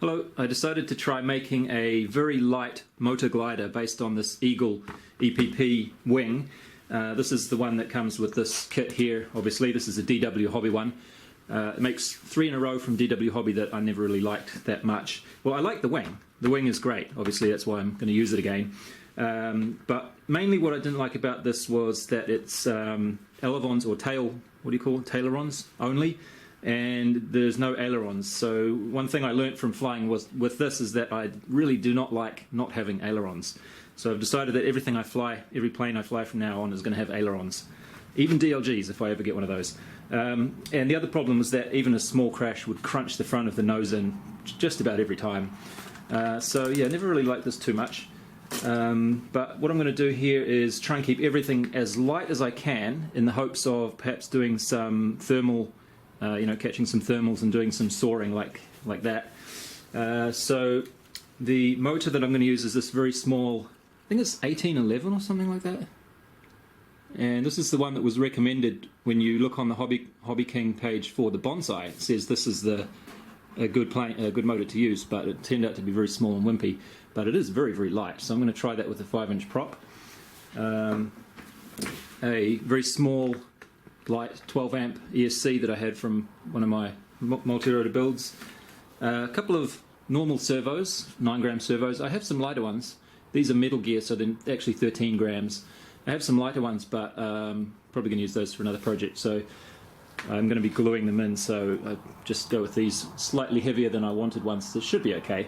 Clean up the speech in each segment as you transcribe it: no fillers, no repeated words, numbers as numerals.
Hello, I decided to try making a very light motor glider based on this Eagle EPP wing. This is the one that comes with this kit here. Obviously this is a DW Hobby one. It makes 3 in a row from DW Hobby that I never really liked that much. Well, I like the wing. The wing is great. Obviously that's why I'm going to use it again. But mainly what I didn't like about this was that it's elevons or ailerons only. And there's no ailerons. So one thing I learnt from flying was with this is that I really do not like not having ailerons. So I've decided that everything I fly, every plane I fly from now on is going to have ailerons. Even DLGs if I ever get one of those. And the other problem was that even a small crash would crunch the front of the nose in just about every time. So yeah, never really liked this too much. But what I'm going to do here is try and keep everything as light as I can in the hopes of perhaps doing some thermal catching some thermals and doing some soaring like that. So the motor that I'm going to use is this very small, I think it's 1811 or something like that. And this is the one that was recommended when you look on the Hobby King page for the bonsai. It says this is a good motor to use, but it turned out to be very small and wimpy. But it is very, very light. So I'm going to try that with a 5-inch prop. A very small light 12 amp ESC that I had from one of my multi-rotor builds. A couple of normal servos, 9-gram servos. I have some lighter ones. These are metal gear, so they're actually 13 grams. I have some lighter ones, but probably going to use those for another project. So I'm going to be gluing them in, so I just go with these slightly heavier than I wanted ones. So it should be okay.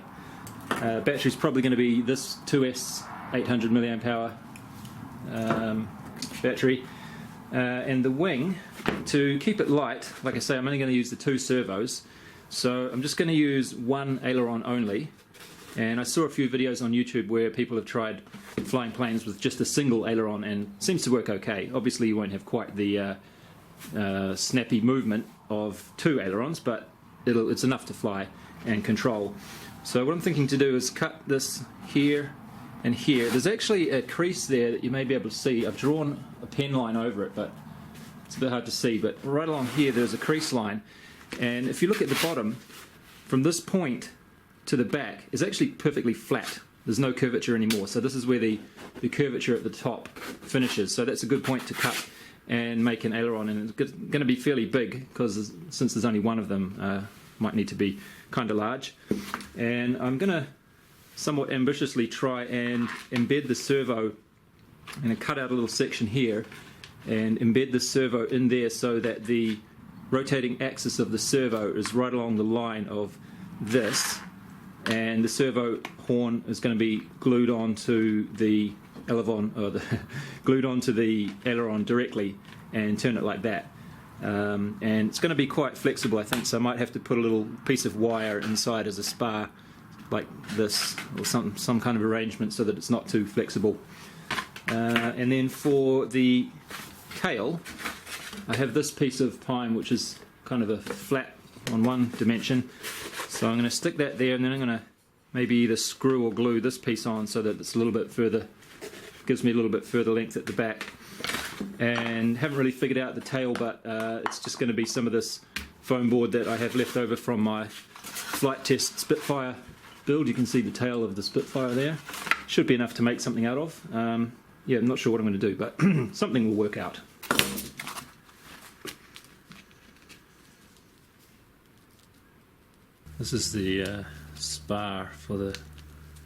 Battery's probably going to be this 2S 800 milliamp hour battery. And the wing, to keep it light, like I say, I'm only going to use the 2 servos, so I'm just going to use one aileron only. And I saw a few videos on YouTube where people have tried flying planes with just a single aileron and it seems to work okay. Obviously you won't have quite the snappy movement of 2 ailerons, but it's enough to fly and control. So what I'm thinking to do is cut this here and here. There's actually a crease there that you may be able to see. I've drawn a pen line over it, but it's a bit hard to see. But right along here there's a crease line, and if you look at the bottom, from this point to the back is actually perfectly flat. There's no curvature anymore. So this is where the curvature at the top finishes. So that's a good point to cut and make an aileron, and it's going to be fairly big because since there's only one of them, might need to be kind of large. And I'm going to somewhat ambitiously try and embed the servo. I'm going to cut out a little section here and embed the servo in there so that the rotating axis of the servo is right along the line of this, and the servo horn is going to be glued onto the glued onto the aileron directly and turn it like that. And it's going to be quite flexible, I think, so I might have to put a little piece of wire inside as a spar like this, or some kind of arrangement so that it's not too flexible. And then for the tail, I have this piece of pine which is kind of a flat on one dimension, so I'm going to stick that there, and then I'm going to maybe either screw or glue this piece on so that it's a little bit further, gives me a little bit further length at the back. And haven't really figured out the tail, but it's just going to be some of this foam board that I have left over from my flight test Spitfire build. You can see the tail of the Spitfire there. Should be enough to make something out of. Yeah, I'm not sure what I'm going to do, but something will work out. This is the spar for the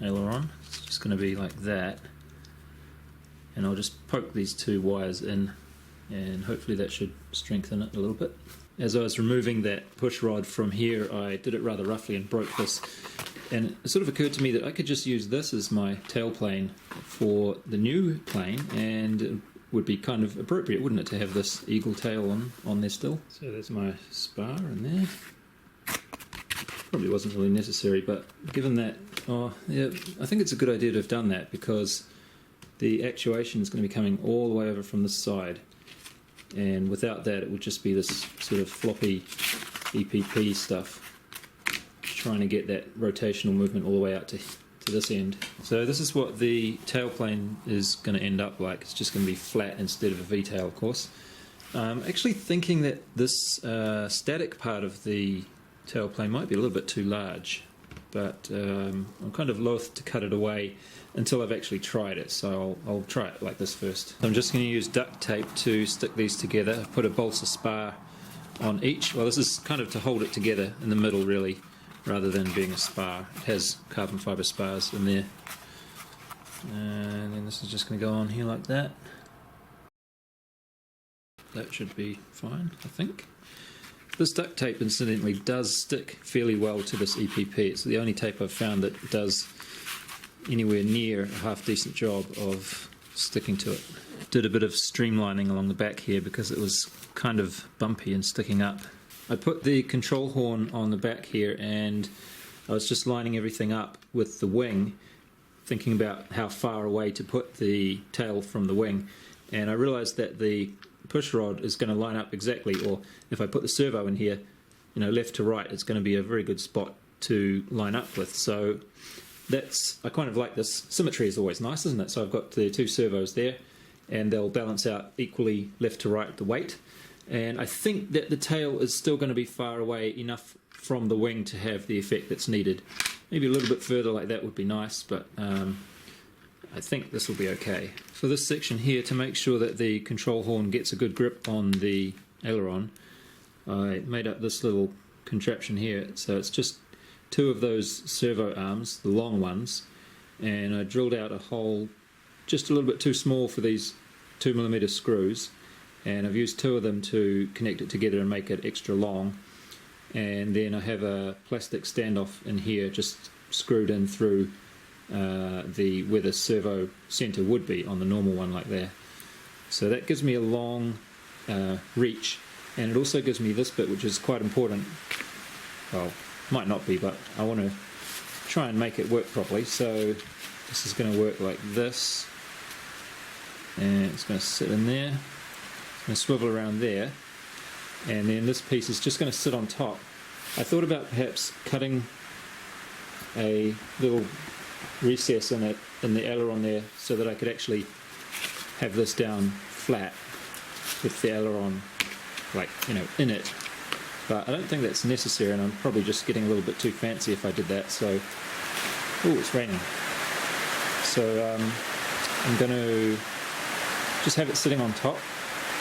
aileron. It's just going to be like that. And I'll just poke these 2 wires in, and hopefully that should strengthen it a little bit. As I was removing that push rod from here, I did it rather roughly and broke this. And it sort of occurred to me that I could just use this as my tail plane for the new plane, and it would be kind of appropriate, wouldn't it, to have this eagle tail on there still. So there's my spar in there. Probably wasn't really necessary, but given that, yeah, I think it's a good idea to have done that, because the actuation is going to be coming all the way over from this side, and without that it would just be this sort of floppy EPP stuff, trying to get that rotational movement all the way out to this end. So this is what the tail plane is going to end up like. It's just going to be flat instead of a V-tail, of course. I'm actually thinking that this static part of the tail plane might be a little bit too large. but I'm kind of loath to cut it away until I've actually tried it, so I'll try it like this first. I'm just going to use duct tape to stick these together. I've put a balsa spar on each. Well, this is kind of to hold it together in the middle really, rather than being a spar. It has carbon fibre spars in there. And then this is just going to go on here like that. That should be fine, I think. This duct tape, incidentally, does stick fairly well to this EPP. It's the only tape I've found that does anywhere near a half decent job of sticking to it. Did a bit of streamlining along the back here because it was kind of bumpy and sticking up. I put the control horn on the back here and I was just lining everything up with the wing, thinking about how far away to put the tail from the wing, and I realized that the push rod is going to line up exactly, or if I put the servo in here, you know, left to right, it's going to be a very good spot to line up with. So I kind of like this. Symmetry is always nice, isn't it? So I've got the two servos there and they'll balance out equally left to right the weight, and I think that the tail is still going to be far away enough from the wing to have the effect that's needed. Maybe a little bit further like that would be nice, but I think this will be okay. For this section here, to make sure that the control horn gets a good grip on the aileron, I made up this little contraption here. So it's just two of those servo arms, the long ones, and I drilled out a hole just a little bit too small for these 2mm screws, and I've used two of them to connect it together and make it extra long. And then I have a plastic standoff in here just screwed in through where the servo center would be on the normal one, like there. So that gives me a long reach, and it also gives me this bit, which is quite important. Well, might not be, but I want to try and make it work properly. So this is going to work like this, and it's going to sit in there. It's going to swivel around there, and then this piece is just going to sit on top. I thought about perhaps cutting a little recess in it, in the aileron there, so that I could actually have this down flat with the aileron, like, you know, in it. But I don't think that's necessary, and I'm probably just getting a little bit too fancy if I did that. So, oh, it's raining. So I'm going to just have it sitting on top.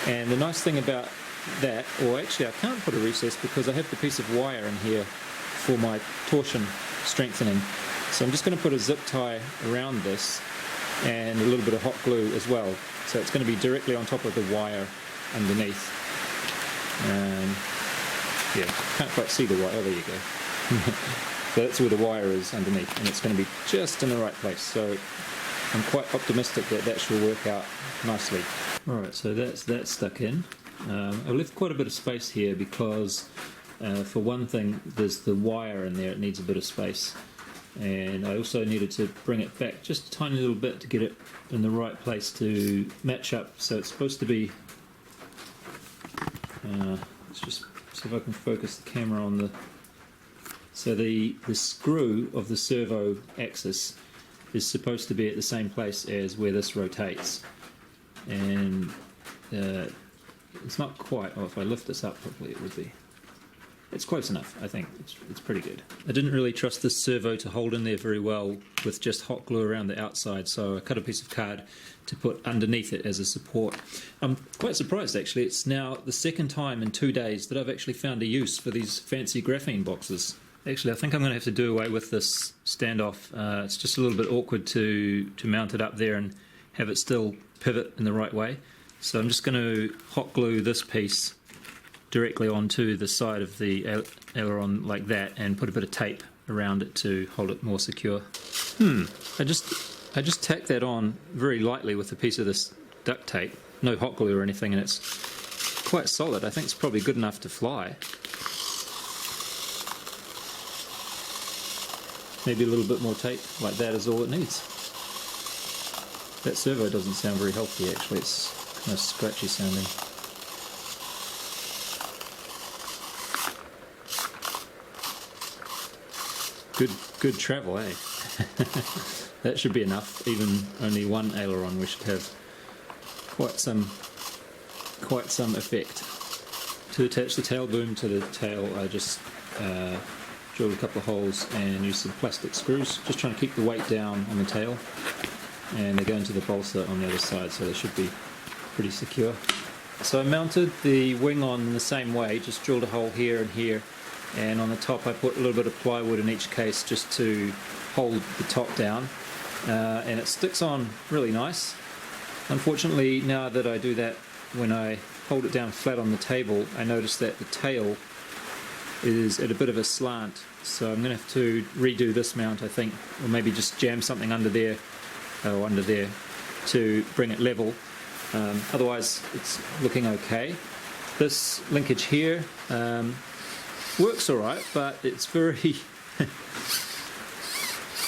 And the nice thing about that, or actually I can't put a recess because I have the piece of wire in here for my torsion strengthening. So I'm just going to put a zip tie around this and a little bit of hot glue as well. So it's going to be directly on top of the wire underneath. Yeah, can't quite see the wire. Oh, there you go. So that's where the wire is underneath, and it's going to be just in the right place. So I'm quite optimistic that that should work out nicely. Alright, so that's stuck in. I've left quite a bit of space here because for one thing, there's the wire in there, it needs a bit of space. And I also needed to bring it back just a tiny little bit to get it in the right place to match up. So it's supposed to be, let's just see if I can focus the camera on the, so the screw of the servo axis is supposed to be at the same place as where this rotates. And it's not quite, oh, if I lift this up properly it would be. It's close enough, I think. It's pretty good. I didn't really trust this servo to hold in there very well with just hot glue around the outside, so I cut a piece of card to put underneath it as a support. I'm quite surprised actually. It's now the second time in 2 days that I've actually found a use for these fancy graphene boxes. Actually, I think I'm going to have to do away with this standoff. It's just a little bit awkward to mount it up there and have it still pivot in the right way. So I'm just going to hot glue this piece directly onto the side of the aileron like that, and put a bit of tape around it to hold it more secure. I just tacked that on very lightly with a piece of this duct tape, no hot glue or anything, and it's quite solid. I think it's probably good enough to fly. Maybe a little bit more tape like that is all it needs. That servo doesn't sound very healthy actually, it's kind of scratchy sounding. Good travel, eh? That should be enough. Even only one aileron, we should have quite some effect. To attach the tail boom to the tail, I just drilled a couple of holes and used some plastic screws, just trying to keep the weight down on the tail, and they go into the balsa on the other side, so they should be pretty secure. So I mounted the wing on in the same way, just drilled a hole here and here, and on the top I put a little bit of plywood in each case just to hold the top down, and it sticks on really nice. Unfortunately, now that I do that, when I hold it down flat on the table, I notice that the tail is at a bit of a slant, so I'm going to have to redo this mount, I think, or maybe just jam something under there to bring it level. Otherwise it's looking okay. This linkage here works alright, but it's very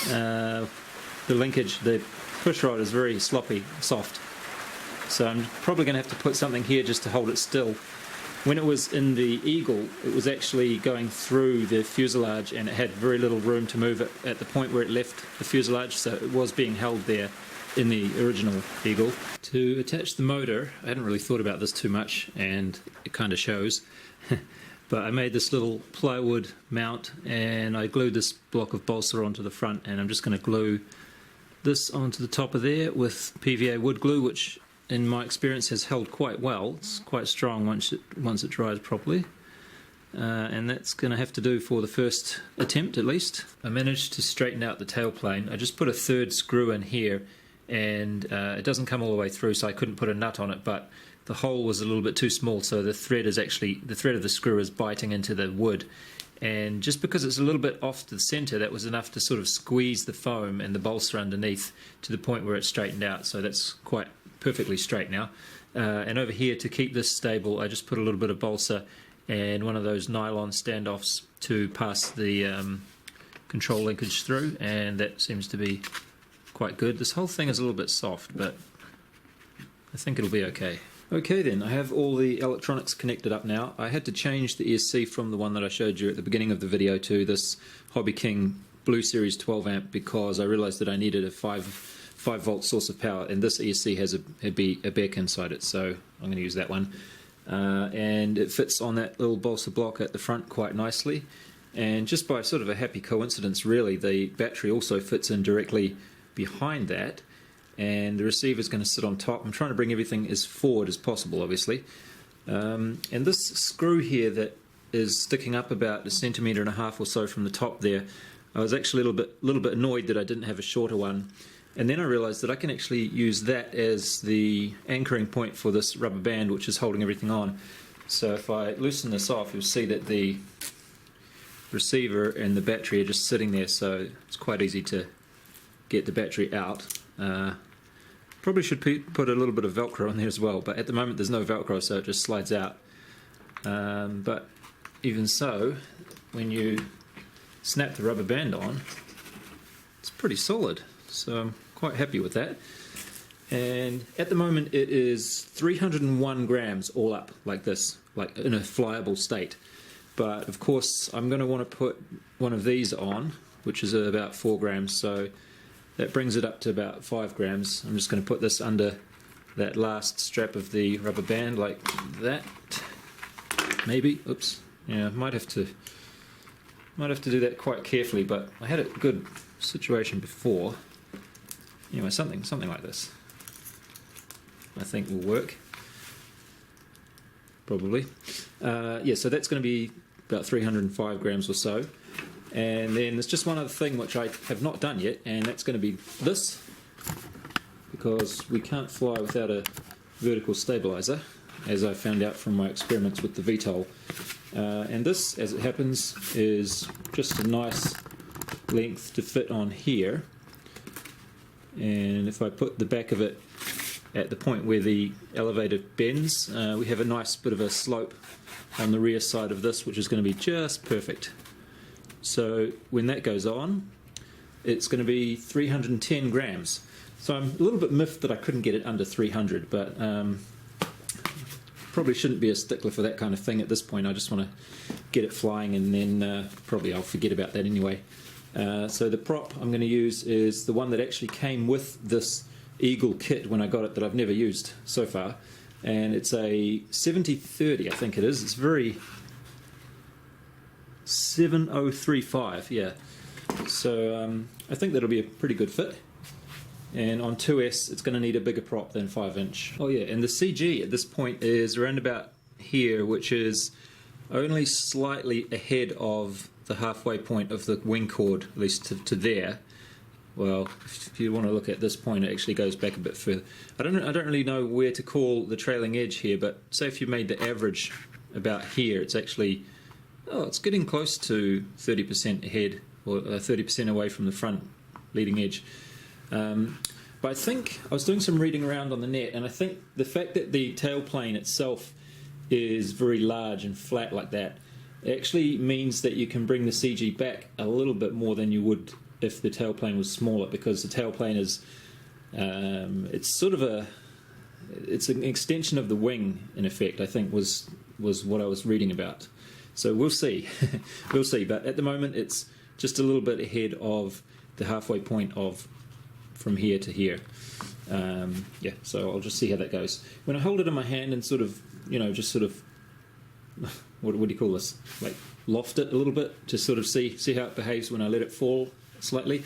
the linkage, the push rod is very sloppy, soft, so I'm probably going to have to put something here just to hold it still. When it was in the Eagle, it was actually going through the fuselage and it had very little room to move it at the point where it left the fuselage, so it was being held there in the original Eagle. To attach the motor, I hadn't really thought about this too much, and it kind of shows, but I made this little plywood mount and I glued this block of balsa onto the front, and I'm just going to glue this onto the top of there with PVA wood glue, which in my experience has held quite well. It's quite strong once it dries properly, and that's going to have to do for the first attempt at least. I managed to straighten out the tailplane. I just put a third screw in here, and it doesn't come all the way through, so I couldn't put a nut on it, but the hole was a little bit too small, so the thread of the screw is biting into the wood, and just because it's a little bit off to the center, that was enough to sort of squeeze the foam and the balsa underneath to the point where it straightened out, so that's quite perfectly straight now. And over here, to keep this stable, I just put a little bit of balsa and one of those nylon standoffs to pass the control linkage through, and that seems to be quite good. This whole thing is a little bit soft, but I think it'll be okay. Okay then, I have all the electronics connected up now. I had to change the ESC from the one that I showed you at the beginning of the video to this Hobby King Blue Series 12 amp because I realized that I needed a 5 volt source of power, and this ESC has a BEC inside it, so I'm going to use that one. And it fits on that little balsa block at the front quite nicely, and just by sort of a happy coincidence really, the battery also fits in directly behind that, and the receiver is going to sit on top. I'm trying to bring everything as forward as possible, obviously. And this screw here that is sticking up about 1.5 centimeters or so from the top there, I was actually a little bit annoyed that I didn't have a shorter one. And then I realized that I can actually use that as the anchoring point for this rubber band which is holding everything on. So if I loosen this off, you'll see that the receiver and the battery are just sitting there, so it's quite easy to get the battery out. Probably should put a little bit of Velcro on there as well, but at the moment there's no Velcro, so it just slides out. But even so, when you snap the rubber band on, it's pretty solid, so I'm quite happy with that. And at the moment it is 301 grams all up, like this, like in a flyable state. But of course I'm going to want to put one of these on, which is about 4 grams, so that brings it up to about 5 grams. I'm just going to put this under that last strap of the rubber band like that. Maybe, oops, yeah, might have to do that quite carefully, but I had a good situation before. Anyway, something like this I think will work, probably. Yeah, so that's going to be about 305 grams or so. And then there's just one other thing which I have not done yet, and that's going to be this, because we can't fly without a vertical stabilizer, as I found out from my experiments with the VTOL. And this, as it happens, is just a nice length to fit on here. And if I put the back of it at the point where the elevator bends, we have a nice bit of a slope on the rear side of this, which is going to be just perfect. So when that goes on, it's going to be 310 grams. So I'm a little bit miffed that I couldn't get it under 300, but probably shouldn't be a stickler for that kind of thing at this point. I just want to get it flying, and then probably I'll forget about that anyway. So the prop I'm going to use is the one that actually came with this Eagle kit when I got it, that I've never used so far, and it's a 70-30, I think it is. It's very 7035, yeah. So I think that'll be a pretty good fit. And on 2S, it's going to need a bigger prop than 5-inch. Oh yeah, and the CG at this point is around about here, which is only slightly ahead of the halfway point of the wing chord, at least to there. Well, if you want to look at this point, it actually goes back a bit further. I don't really know where to call the trailing edge here, but say if you made the average about here, it's actually, it's getting close to 30% ahead, or 30% away from the front leading edge. But I think I was doing some reading around on the net, and I think the fact that the tail plane itself is very large and flat like that actually means that you can bring the CG back a little bit more than you would if the tail plane was smaller, because the tail plane is it's sort of it's an extension of the wing, in effect, I think was what I was reading about. So we'll see. We'll see, but at the moment it's just a little bit ahead of the halfway point of from here to here. Yeah, so I'll just see how that goes. When I hold it in my hand and sort of, just sort of, what do you call this? Like loft it a little bit to sort of see how it behaves when I let it fall slightly.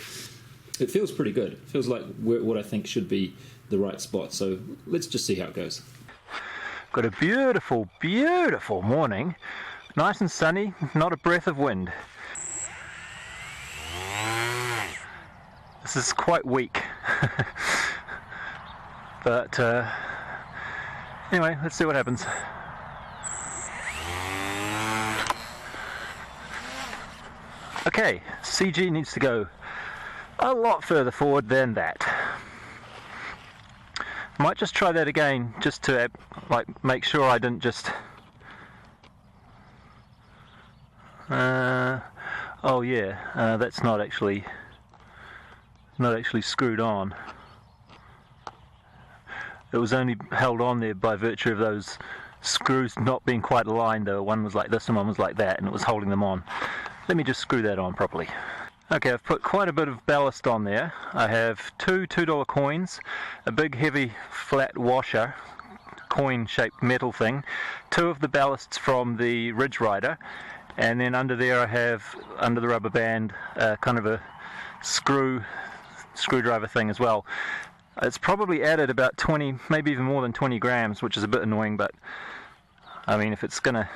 It feels pretty good. It feels like what I think should be the right spot. So let's just see how it goes. Got a beautiful, beautiful morning. Nice and sunny, not a breath of wind. This is quite weak. But anyway, let's see what happens. Okay, CG needs to go a lot further forward than that. Might just try that again, just to make sure I didn't just. Oh yeah, that's not actually screwed on. It was only held on there by virtue of those screws not being quite aligned though. One was like this and one was like that, and it was holding them on. Let me just screw that on properly. Okay, I've put quite a bit of ballast on there. I have two $2 coins, a big heavy flat washer, coin-shaped metal thing, two of the ballasts from the Ridge Rider, and then under there I have, under the rubber band, kind of a screwdriver thing as well. It's probably added about 20, maybe even more than 20 grams, which is a bit annoying, but I mean, if it's gonna,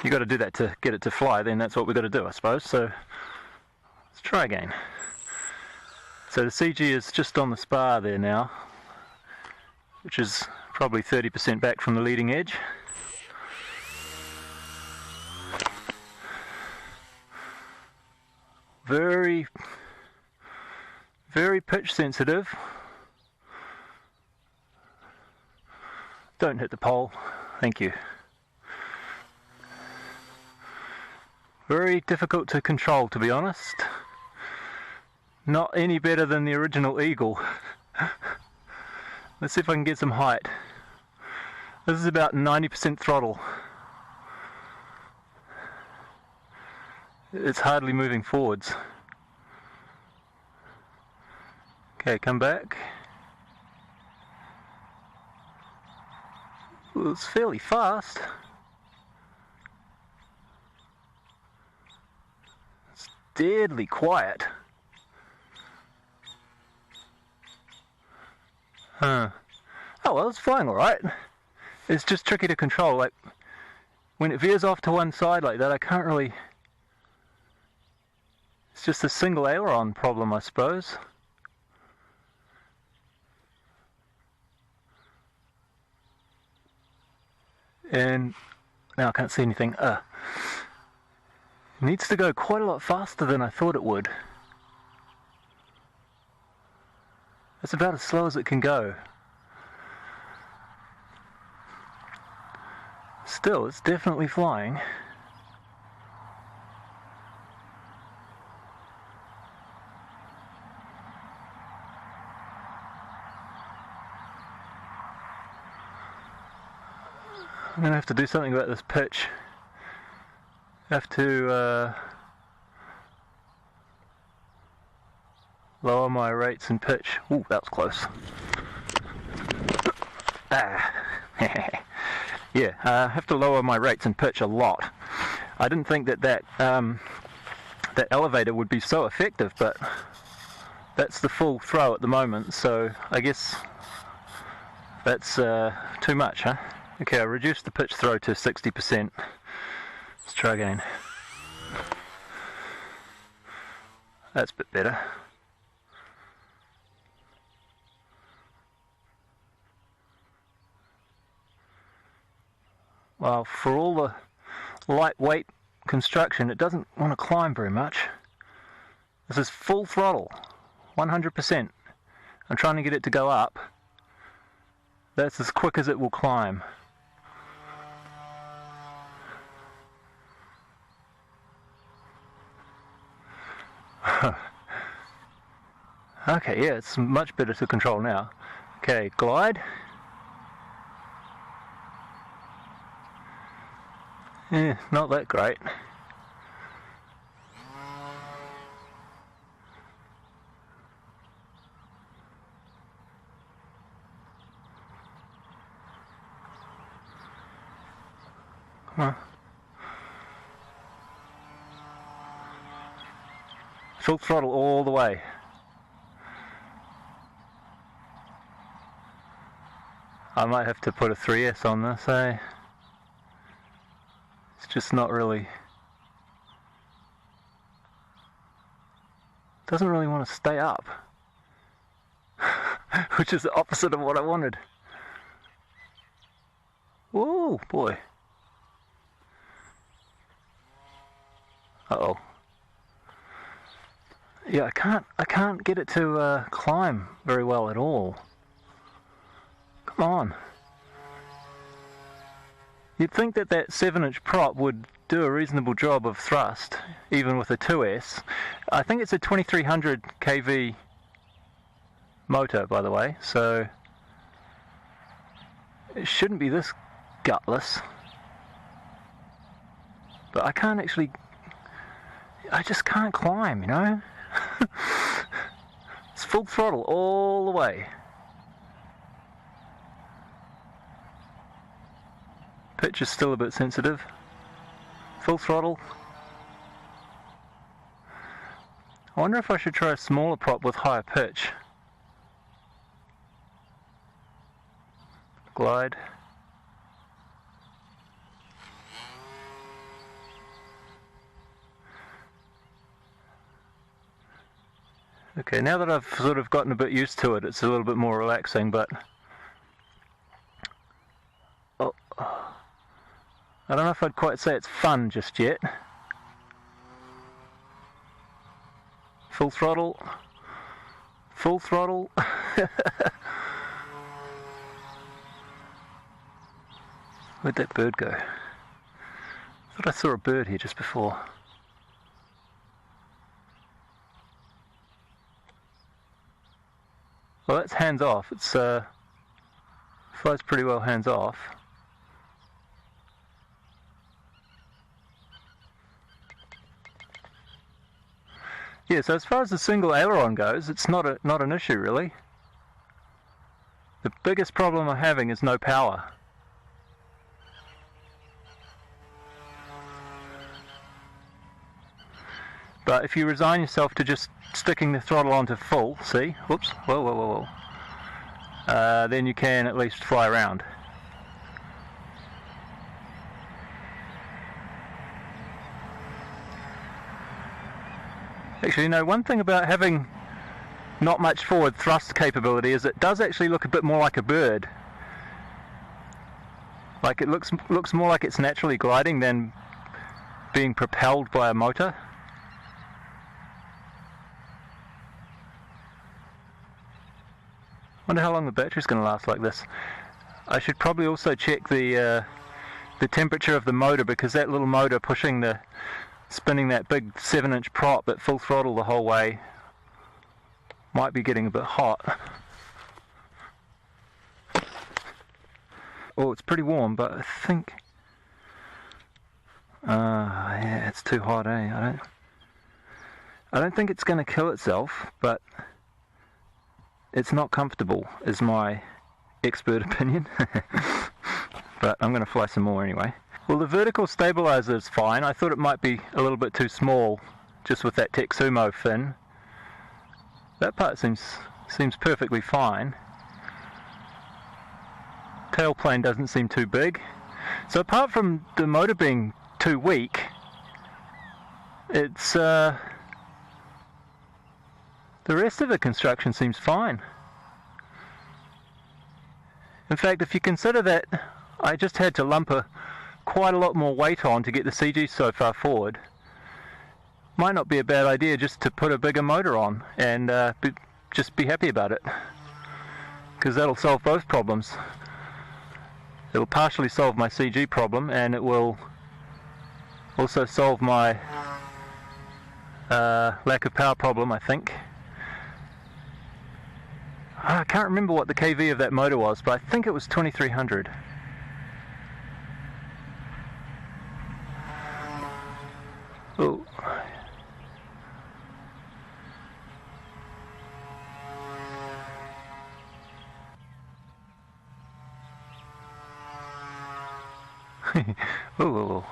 you got to do that to get it to fly, then that's what we've got to do, I suppose. So let's try again. So the CG is just on the spar there now, which is probably 30% back from the leading edge. Very, very pitch sensitive. Don't hit the pole, thank you. Very difficult to control, to be honest. Not any better than the original Eagle. Let's see if I can get some height. This is about 90% throttle. It's hardly moving forwards. Okay, come back. Well, it's fairly fast. It's deadly quiet. Oh well, it's flying alright. It's just tricky to control. Like, when it veers off to one side like that, I can't really... It's just a single aileron problem, I suppose. And now I can't see anything. It needs to go quite a lot faster than I thought it would. It's about as slow as it can go. Still, it's definitely flying. I'm going to have to do something about this pitch. I have to lower my rates and pitch. Ooh, that was close. Yeah, I have to lower my rates and pitch a lot. I didn't think that elevator would be so effective, but that's the full throw at the moment, so I guess that's too much, huh? Okay, I reduced the pitch throw to 60%. Let's try again. That's a bit better. Well, for all the lightweight construction, it doesn't want to climb very much. This is full throttle, 100%. I'm trying to get it to go up. That's as quick as it will climb. Okay, yeah, it's much better to control now. Okay, glide. Yeah, not that great. Come on. Full throttle all the way. I might have to put a 3S on this, eh? It's just not really... doesn't really want to stay up. Which is the opposite of what I wanted. Whoa, boy. Uh-oh. Yeah, I can't get it to climb very well at all. Come on. You'd think that 7-inch prop would do a reasonable job of thrust, even with a 2S. I think it's a 2300 kV motor, by the way, so it shouldn't be this gutless. But I can't actually... I just can't climb, you know? It's full throttle all the way. Pitch is still a bit sensitive. Full throttle. I wonder if I should try a smaller prop with higher pitch. Glide. Okay, now that I've sort of gotten a bit used to it, it's a little bit more relaxing, but... oh, I don't know if I'd quite say it's fun just yet. Full throttle. Full throttle. Where'd that bird go? I thought I saw a bird here just before. Well, that's hands off. It's flies pretty well hands off. Yeah, so as far as the single aileron goes, it's not an issue really. The biggest problem I'm having is no power. But if you resign yourself to just sticking the throttle onto full, see, whoops, whoa, whoa, whoa, whoa, then you can at least fly around. Actually, you know, one thing about having not much forward thrust capability is it does actually look a bit more like a bird. Like it looks more like it's naturally gliding than being propelled by a motor. Wonder how long the battery's going to last like this. I should probably also check the temperature of the motor, because that little motor spinning that big 7-inch prop at full throttle the whole way might be getting a bit hot. Oh, it's pretty warm, but I think yeah, it's too hot, eh? I don't think it's going to kill itself, but it's not comfortable, is my expert opinion. But I'm going to fly some more anyway. Well, the vertical stabilizer is fine. I thought it might be a little bit too small, just with that Texumo fin. That part seems perfectly fine. Tailplane doesn't seem too big. So apart from the motor being too weak, it's the rest of the construction seems fine. In fact, if you consider that I just had to lump quite a lot more weight on to get the CG so far forward, might not be a bad idea just to put a bigger motor on and just be happy about it, because that'll solve both problems. It'll partially solve my CG problem, and it will also solve my lack of power problem, I think. I can't remember what the kV of that motor was, but I think it was 2300. Oh. Oh.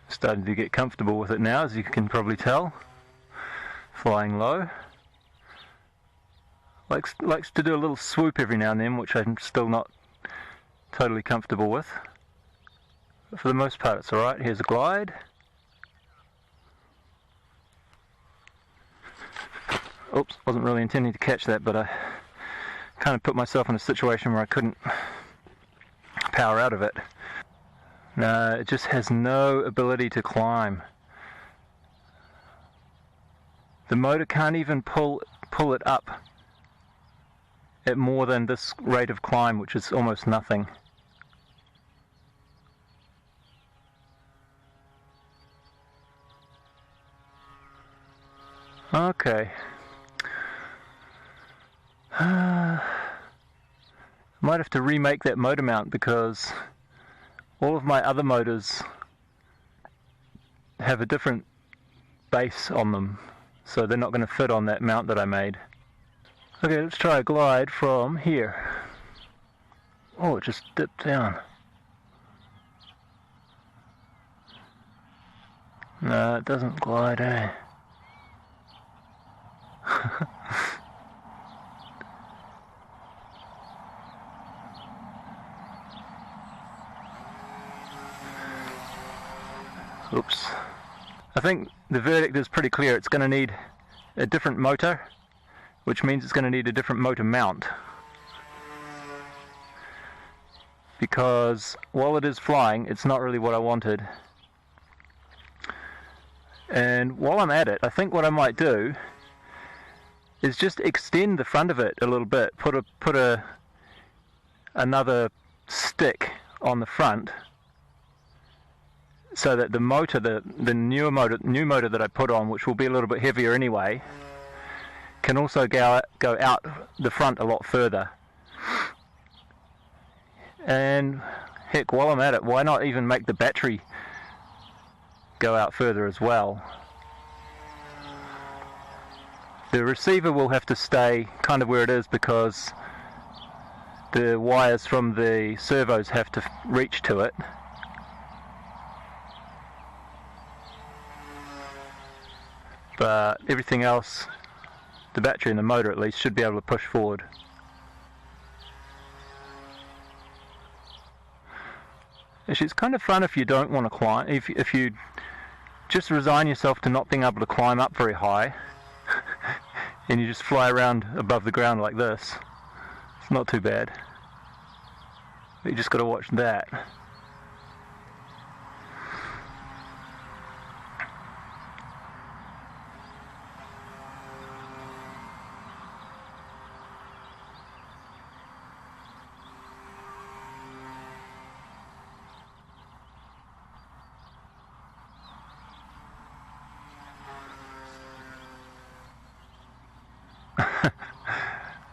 Starting to get comfortable with it now, as you can probably tell. Flying low. Likes to do a little swoop every now and then, which I'm still not totally comfortable with. But for the most part it's alright. Here's a glide. Oops, wasn't really intending to catch that, but I kind of put myself in a situation where I couldn't power out of it. No, it just has no ability to climb. The motor can't even pull it up at more than this rate of climb, which is almost nothing. Okay. Might have to remake that motor mount, because all of my other motors have a different base on them, so they're not going to fit on that mount that I made. Okay, let's try a glide from here. Oh, it just dipped down. No, it doesn't glide, eh? Oops. I think the verdict is pretty clear. It's going to need a different motor, which means it's going to need a different motor mount. Because while it is flying, it's not really what I wanted. And while I'm at it, I think what I might do is just extend the front of it a little bit. Put another stick on the front, so that the motor, the new motor that I put on, which will be a little bit heavier anyway, can also go out the front a lot further. And heck, while I'm at it, why not even make the battery go out further as well? The receiver will have to stay kind of where it is, because the wires from the servos have to reach to it. But everything else, the battery and the motor at least, should be able to push forward. Actually, it's kind of fun if you don't want to climb, if you just resign yourself to not being able to climb up very high, and you just fly around above the ground like this. It's not too bad. But you just got to watch that.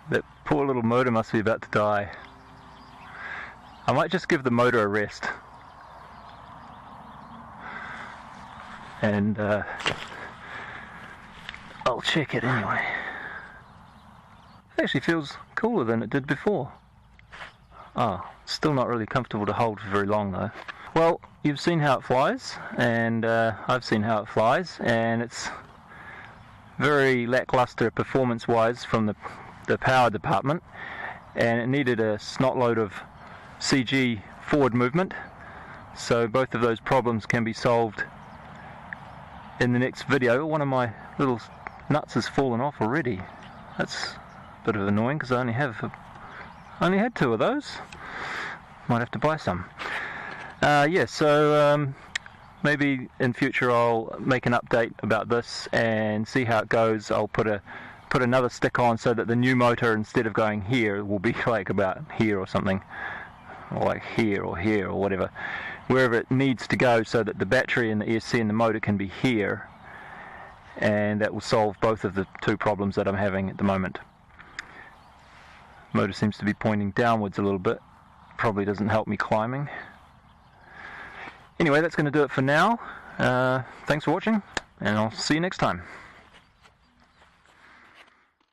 That poor little motor must be about to die. I might just give the motor a rest. And I'll check it anyway. It actually feels cooler than it did before. Oh, still not really comfortable to hold for very long though. Well, you've seen how it flies, and I've seen how it flies, and it's very lackluster performance-wise from the power department, and it needed a snot load of CG forward movement. So both of those problems can be solved in the next video. One of my little nuts has fallen off already. That's a bit of annoying because I only had 2 of those. Might have to buy some. So maybe in future I'll make an update about this and see how it goes. I'll put another stick on so that the new motor, instead of going here, will be like about here or something, or like here or whatever, wherever it needs to go, so that the battery and the ESC and the motor can be here, and that will solve both of the 2 problems that I'm having at the moment. Motor seems to be pointing downwards a little bit. Probably doesn't help me climbing. Anyway, that's going to do it for now. Thanks for watching, and I'll see you next time.